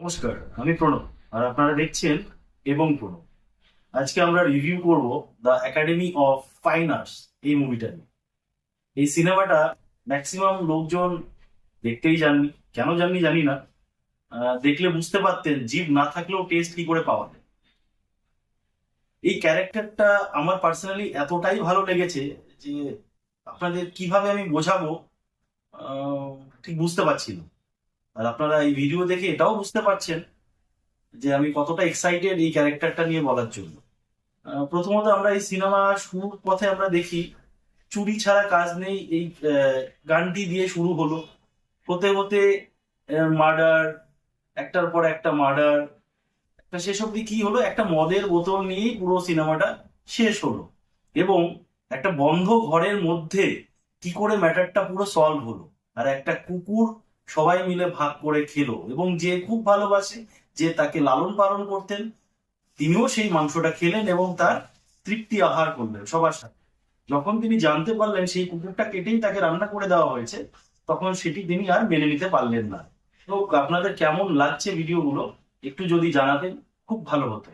নমস্কার, আমি প্রণব। আর আপনারা দেখছেন এবং প্রণব। আজকে আমরা রিভিউ করব the academy of fine arts এই মুভিটা নিয়ে। এই সিনেমাটা ম্যাক্সিমাম লোকজন দেখতেই যাননি। কেন যাননি জানি না। দেখলে বুঝতে পারতেন জিভ না থাকলেও টেস্ট কি করে পাওয়া যায়। এই ক্যারেক্টারটা আমার পার্সোনালি এতটাই ভালো লেগেছে যে আপনাদের কিভাবে আমি বোঝাবো আহ, ঠিক বুঝতে পারছি না। আর আপনারা এই ভিডিও দেখে এটাও বুঝতে পারছেন যে আমি কতটা এক্সাইটেড এই ক্যারেক্টারটা নিয়ে বলার জন্য। প্রথমত আমরা এই সিনেমা শুরুর পথে আমরা দেখি চুরি ছাড়া কাজ নেই এই গানটি দিয়ে শুরু হলো। হতে হতে মার্ডার, একটার পর একটা মার্ডার, একটা শেষ অব্দি কি হলো, একটা মদের বোতল নিয়েই পুরো সিনেমাটা শেষ হলো। এবং একটা বন্ধ ঘরের মধ্যে কি করে ম্যাটারটা পুরো সলভ হলো। আর একটা কুকুর সবাই মিলে ভাগ করে খেলো, এবং যে খুব ভালোবাসে, যে তাকে লালন পালন করতেন, তিনিও সেই মাংসটা খেলেন এবং তার তৃপ্তি আহার করলেন সবার সাথে। যখন তিনি জানতে পারলেন সেই কুকুরটা কেটেই তাকে রান্না করে দেওয়া হয়েছে, তখন সেটি তিনি আর মেনে নিতে পারলেন না। তো আপনাদের কেমন লাগছে ভিডিওগুলো একটু যদি জানাতেন, খুব ভালো হতো।